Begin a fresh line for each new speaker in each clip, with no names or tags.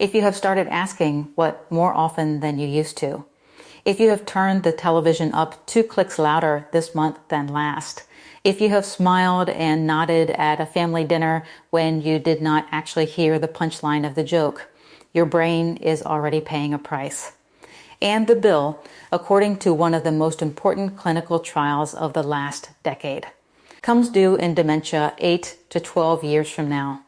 if you have started asking what more often than you used to, if you have turned the television up 2 clicks louder this month than last, if you have smiled and nodded at a family dinner when you did not actually hear the punchline of the joke, your brain is already paying a price. And the bill, according to one of the most important clinical trials of the last decade, comes due in dementia 8 to 12 years from now.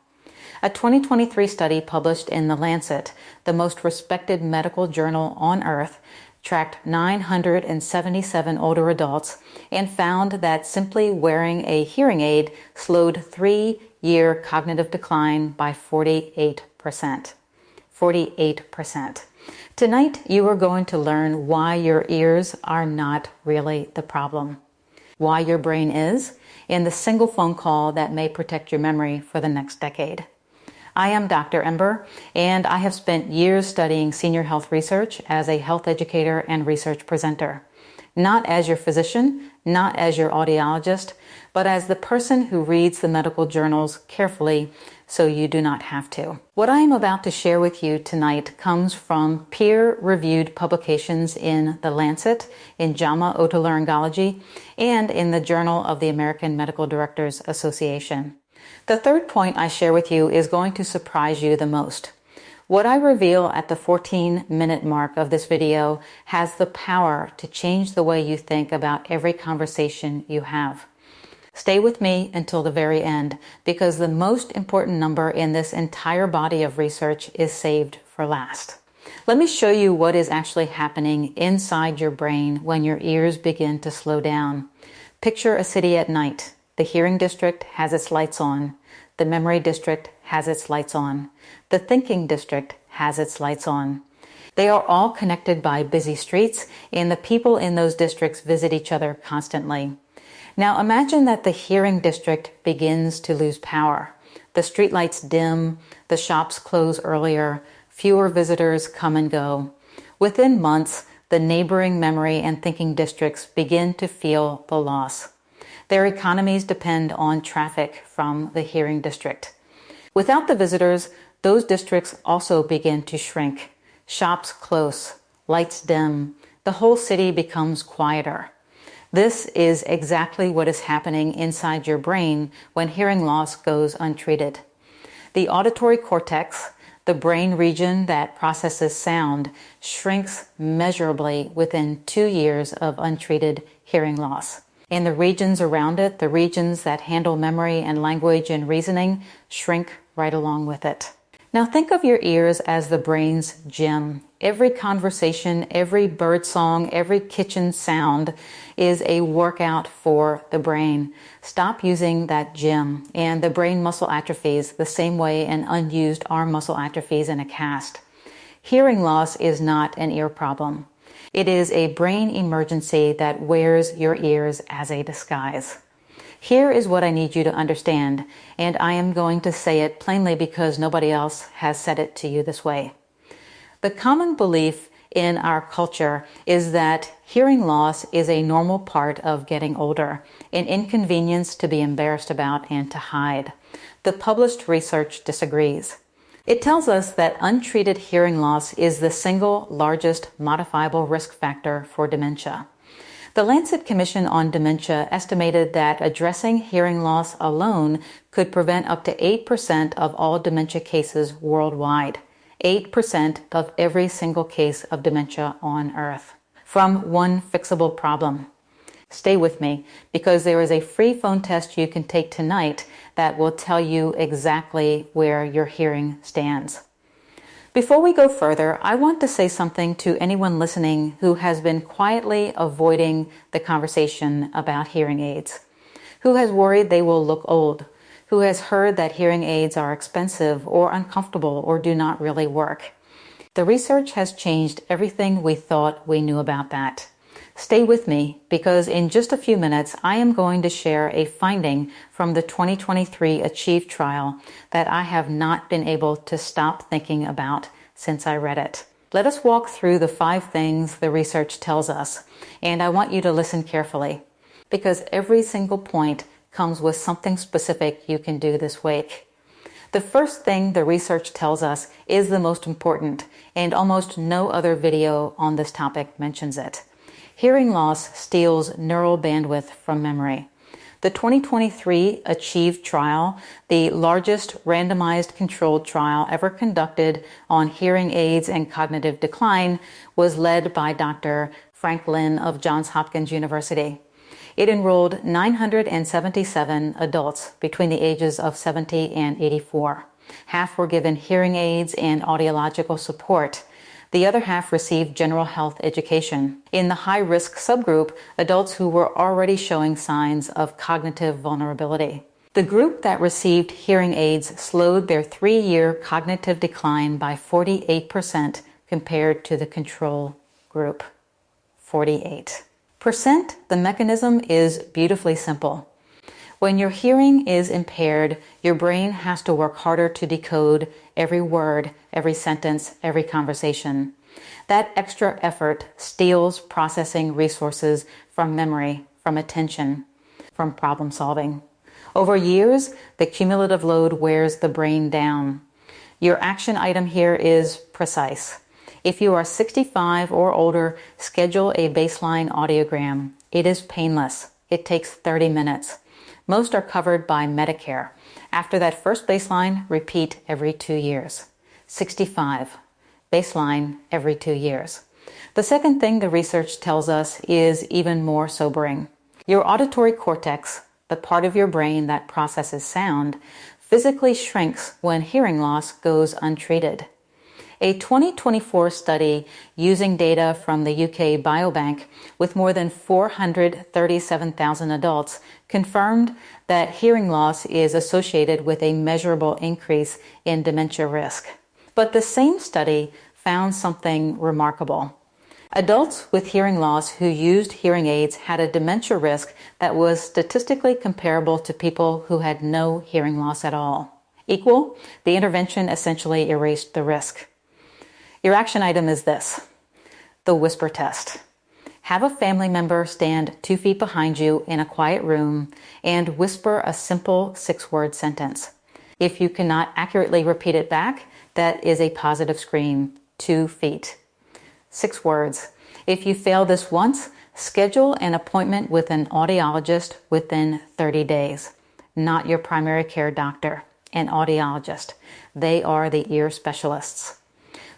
A 2023 study published in the Lancet, the most respected medical journal on earth, tracked 977 older adults and found that simply wearing a hearing aid slowed 3-year cognitive decline by 48%. 48%. Tonight, you are going to learn why your ears are not really the problem, why your brain is, and the single phone call that may protect your memory for the next decade. I am Dr. Ember, and I have spent years studying senior health research as a health educator and research presenter. Not as your physician, not as your audiologist, but as the person who reads the medical journals carefully so you do not have to. What I am about to share with you tonight comes from peer-reviewed publications in The Lancet, in JAMA Otolaryngology, and in the Journal of the American Medical Directors Association. The third point I share with you is going to surprise you the most. What I reveal at the 14-minute mark of this video has the power to change the way you think about every conversation you have. Stay with me until the very end, because the most important number in this entire body of research is saved for last. Let me show you what is actually happening inside your brain when your ears begin to slow down. Picture a city at night. The hearing district has its lights on. The memory district has its lights on. The thinking district has its lights on. They are all connected by busy streets, and the people in those districts visit each other constantly. Now imagine that the hearing district begins to lose power. The streetlights dim, the shops close earlier, fewer visitors come and go. Within months, the neighboring memory and thinking districts begin to feel the loss. Their economies depend on traffic from the hearing district. Without the visitors, those districts also begin to shrink. Shops close, lights dim, the whole city becomes quieter. This is exactly what is happening inside your brain when hearing loss goes untreated. The auditory cortex, the brain region that processes sound, shrinks measurably within 2 years of untreated hearing loss. And the regions around it, the regions that handle memory and language and reasoning, shrink right along with it. Now think of your ears as the brain's gym. Every conversation, every bird song, every kitchen sound is a workout for the brain. Stop using that gym, and the brain muscle atrophies the same way an unused arm muscle atrophies in a cast. Hearing loss is not an ear problem. It is a brain emergency that wears your ears as a disguise. Here is what I need you to understand, and I am going to say it plainly because nobody else has said it to you this way. The common belief in our culture is that hearing loss is a normal part of getting older, an inconvenience to be embarrassed about and to hide. The published research disagrees. It tells us that untreated hearing loss is the single largest modifiable risk factor for dementia. The Lancet Commission on Dementia estimated that addressing hearing loss alone could prevent up to 8% of all dementia cases worldwide. 8% of every single case of dementia on Earth from one fixable problem. Stay with me, because there is a free phone test you can take tonight that will tell you exactly where your hearing stands. Before we go further, I want to say something to anyone listening who has been quietly avoiding the conversation about hearing aids, who has worried they will look old, who has heard that hearing aids are expensive or uncomfortable or do not really work. The research has changed everything we thought we knew about that. Stay with me, because in just a few minutes, I am going to share a finding from the 2023 ACHIEVE trial that I have not been able to stop thinking about since I read it. Let us walk through the 5 things the research tells us, and I want you to listen carefully, because every single point comes with something specific you can do this week. The first thing the research tells us is the most important, and almost no other video on this topic mentions it. Hearing loss steals neural bandwidth from memory. The 2023 ACHIEVE trial, the largest randomized controlled trial ever conducted on hearing aids and cognitive decline, was led by Dr. Frank Lin of Johns Hopkins University. It enrolled 977 adults between the ages of 70 and 84. Half were given hearing aids and audiological support. The other half received general health education. In the high-risk subgroup, adults who were already showing signs of cognitive vulnerability. The group that received hearing aids slowed their 3-year cognitive decline by 48% compared to the control group. 48%. The mechanism is beautifully simple. When your hearing is impaired, your brain has to work harder to decode every word, every sentence, every conversation. That extra effort steals processing resources from memory, from attention, from problem solving. Over years, the cumulative load wears the brain down. Your action item here is precise. If you are 65 or older, schedule a baseline audiogram. It is painless. It takes 30 minutes. Most are covered by Medicare. After that first baseline, repeat every 2 years. 65. Baseline every 2 years. The second thing the research tells us is even more sobering. Your auditory cortex, the part of your brain that processes sound, physically shrinks when hearing loss goes untreated. A 2024 study using data from the UK Biobank with more than 437,000 adults confirmed that hearing loss is associated with a measurable increase in dementia risk. But the same study found something remarkable. Adults with hearing loss who used hearing aids had a dementia risk that was statistically comparable to people who had no hearing loss at all. Equal, the intervention essentially erased the risk. Your action item is this: the whisper test. Have a family member stand 2 feet behind you in a quiet room and whisper a simple 6-word sentence. If you cannot accurately repeat it back, that is a positive scream. 2 feet. 6 words. If you fail this once, schedule an appointment with an audiologist within 30 days. Not your primary care doctor, an audiologist. They are the ear specialists.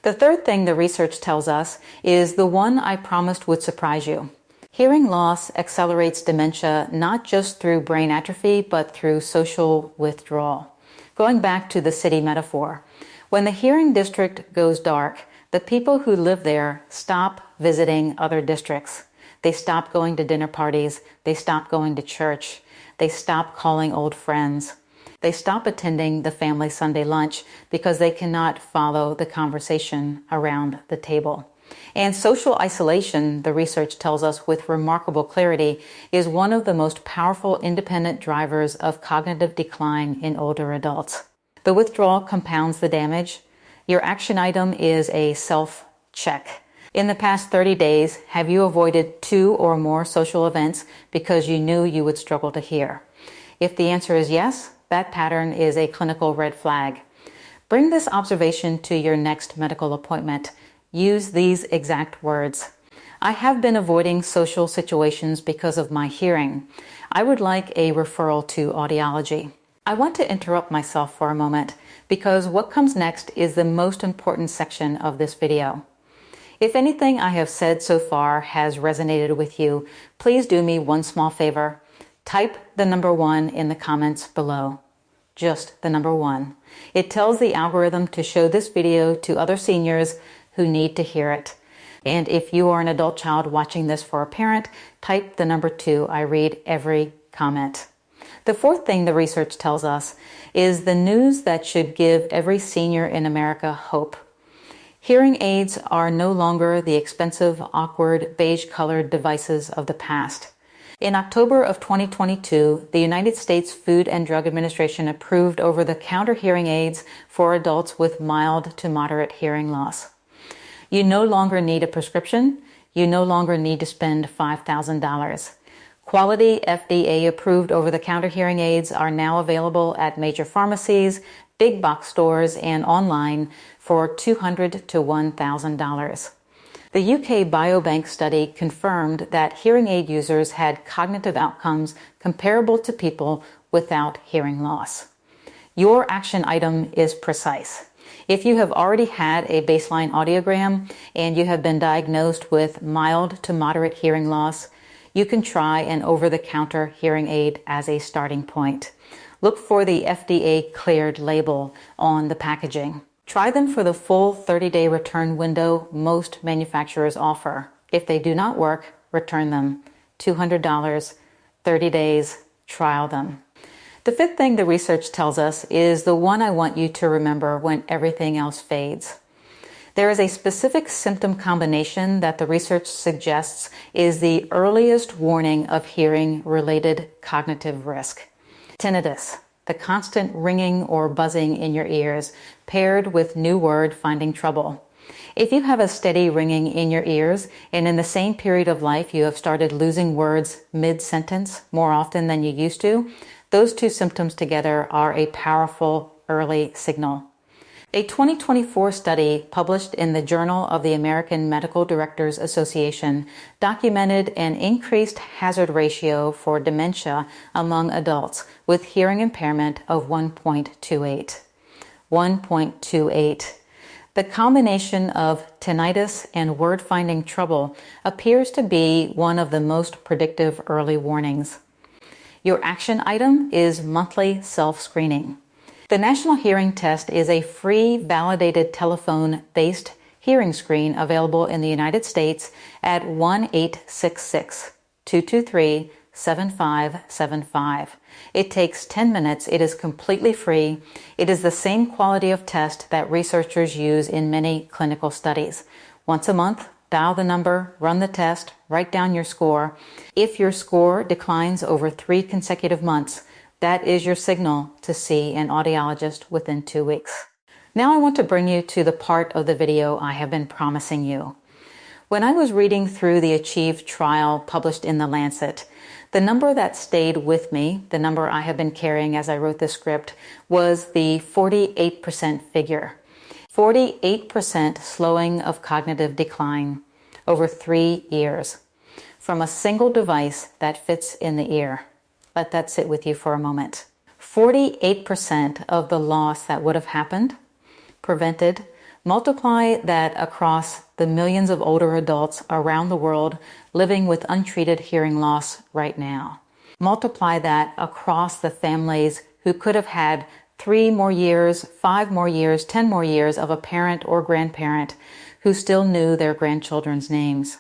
The third thing the research tells us is the one I promised would surprise you. Hearing loss accelerates dementia not just through brain atrophy, but through social withdrawal. Going back to the city metaphor, when the hearing district goes dark, the people who live there stop visiting other districts. They stop going to dinner parties. They stop going to church. They stop calling old friends. They stop attending the family Sunday lunch because they cannot follow the conversation around the table. And social isolation, the research tells us with remarkable clarity, is one of the most powerful independent drivers of cognitive decline in older adults. The withdrawal compounds the damage. Your action item is a self-check. In the past 30 days, have you avoided 2 or more social events because you knew you would struggle to hear? If the answer is yes, that pattern is a clinical red flag. Bring this observation to your next medical appointment. Use these exact words. I have been avoiding social situations because of my hearing. I would like a referral to audiology. I want to interrupt myself for a moment because what comes next is the most important section of this video. If anything I have said so far has resonated with you, please do me one small favor. Type the number 1 in the comments below. Just the number 1. It tells the algorithm to show this video to other seniors who need to hear it. And if you are an adult child watching this for a parent, type the number 2. I read every comment. The fourth thing the research tells us is the news that should give every senior in America hope. Hearing aids are no longer the expensive, awkward, beige-colored devices of the past. In October of 2022, the United States Food and Drug Administration approved over-the-counter hearing aids for adults with mild to moderate hearing loss. You no longer need a prescription. You no longer need to spend $5,000. Quality FDA-approved over-the-counter hearing aids are now available at major pharmacies, big box stores and online for $200 to $1,000. The UK Biobank study confirmed that hearing aid users had cognitive outcomes comparable to people without hearing loss. Your action item is precise. If you have already had a baseline audiogram and you have been diagnosed with mild to moderate hearing loss, you can try an over-the-counter hearing aid as a starting point. Look for the FDA-cleared label on the packaging. Try them for the full 30-day return window most manufacturers offer. If they do not work, return them. $200, 30 days, trial them. The fifth thing the research tells us is the one I want you to remember when everything else fades. There is a specific symptom combination that the research suggests is the earliest warning of hearing-related cognitive risk. Tinnitus, the constant ringing or buzzing in your ears, paired with new word finding trouble. If you have a steady ringing in your ears and in the same period of life you have started losing words mid-sentence more often than you used to, those two symptoms together are a powerful early signal. A 2024 study published in the Journal of the American Medical Directors Association documented an increased hazard ratio for dementia among adults with hearing impairment of 1.28. 1.28. The combination of tinnitus and word-finding trouble appears to be one of the most predictive early warnings. Your action item is monthly self-screening. The National Hearing Test is a free, validated telephone-based hearing screen available in the United States at 1-866-223-7575. It takes 10 minutes. It is completely free. It is the same quality of test that researchers use in many clinical studies. Once a month, dial the number, run the test, write down your score. If your score declines over 3 consecutive months, that is your signal to see an audiologist within 2 weeks. Now I want to bring you to the part of the video I have been promising you. When I was reading through the Achieve trial published in the Lancet, the number that stayed with me, the number I have been carrying as I wrote this script, was the 48% figure. 48% slowing of cognitive decline over 3 years from a single device that fits in the ear. Let that sit with you for a moment. 48% of the loss that would have happened, prevented, multiply that across the millions of older adults around the world living with untreated hearing loss right now. Multiply that across the families who could have had 3 more years, 5 more years, 10 more years of a parent or grandparent who still knew their grandchildren's names.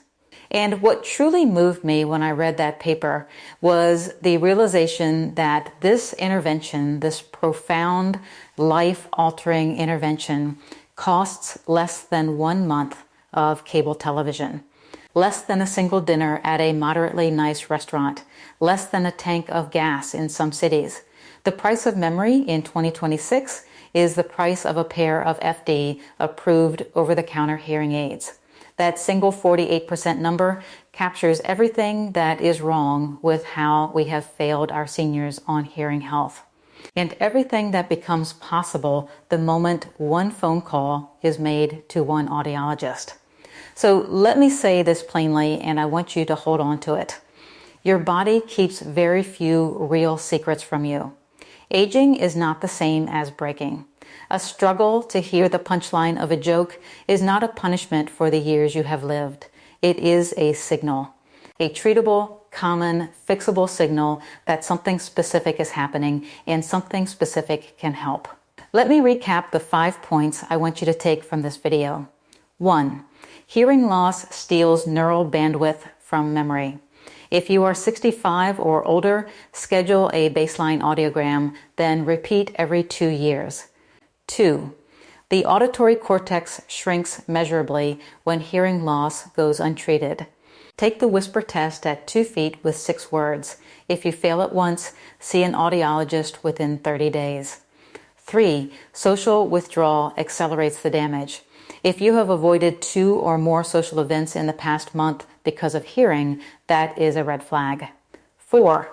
And what truly moved me when I read that paper was the realization that this intervention, this profound, life-altering intervention, costs less than 1 month of cable television, less than a single dinner at a moderately nice restaurant, less than a tank of gas in some cities. The price of memory in 2026 is the price of a pair of FDA-approved over-the-counter hearing aids. That single 48% number captures everything that is wrong with how we have failed our seniors on hearing health, and everything that becomes possible the moment one phone call is made to one audiologist. So let me say this plainly, and I want you to hold on to it. Your body keeps very few real secrets from you. Aging is not the same as breaking. A struggle to hear the punchline of a joke is not a punishment for the years you have lived. It is a signal, a treatable, common, fixable signal that something specific is happening and something specific can help. Let me recap the 5 points I want you to take from this video. 1. Hearing loss steals neural bandwidth from memory. If you are 65 or older, schedule a baseline audiogram, then repeat every 2 years. 2. The auditory cortex shrinks measurably when hearing loss goes untreated. Take the whisper test at 2 feet with 6 words. If you fail it once, see an audiologist within 30 days. 3. Social withdrawal accelerates the damage. If you have avoided 2 or more social events in the past month because of hearing, that is a red flag. 4.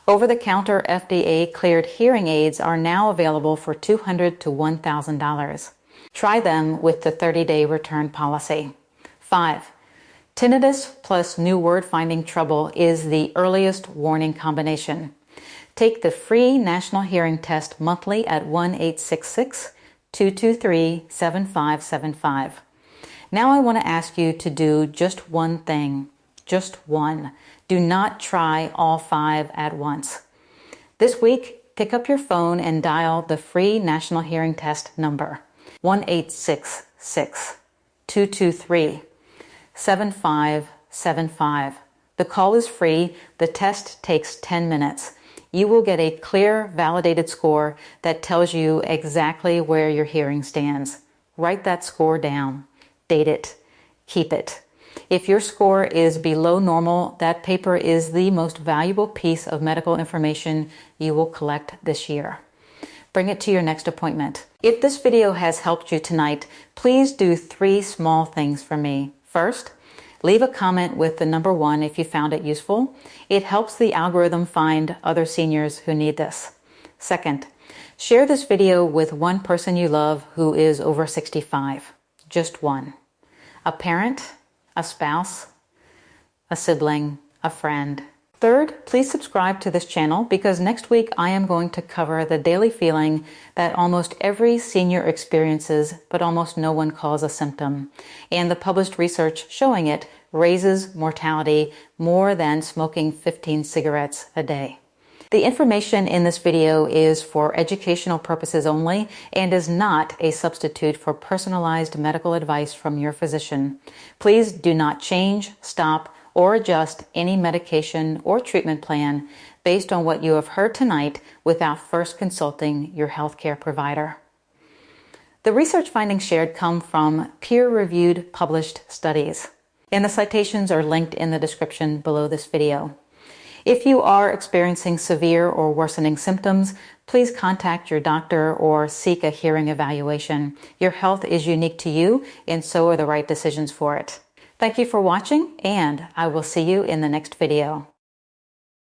Over-the-counter FDA-cleared hearing aids are now available for $200 to $1,000. Try them with the 30-day return policy. 5. Tinnitus plus new word-finding trouble is the earliest warning combination. Take the free National Hearing Test monthly at 1-866-223-7575. Now I want to ask you to do just one thing. Just one. Do not try all 5 at once. This week, pick up your phone and dial the free National Hearing Test number, 1-866-223-7575. The call is free. The test takes 10 minutes. You will get a clear, validated score that tells you exactly where your hearing stands. Write that score down. Date it. Keep it. If your score is below normal, that paper is the most valuable piece of medical information you will collect this year. Bring it to your next appointment. If this video has helped you tonight, please do 3 small things for me. First, leave a comment with the number 1 if you found it useful. It helps the algorithm find other seniors who need this. Second, share this video with one person you love who is over 65. Just one. A parent, a spouse, a sibling, a friend. Third, please subscribe to this channel because next week I am going to cover the daily feeling that almost every senior experiences but almost no one calls a symptom, and the published research showing it raises mortality more than smoking 15 cigarettes a day. The information in this video is for educational purposes only and is not a substitute for personalized medical advice from your physician. Please do not change, stop, or adjust any medication or treatment plan based on what you have heard tonight without first consulting your healthcare provider. The research findings shared come from peer-reviewed published studies, and the citations are linked in the description below this video. If you are experiencing severe or worsening symptoms, please contact your doctor or seek a hearing evaluation. Your health is unique to you, and so are the right decisions for it. Thank you for watching, and I will see you in the next video.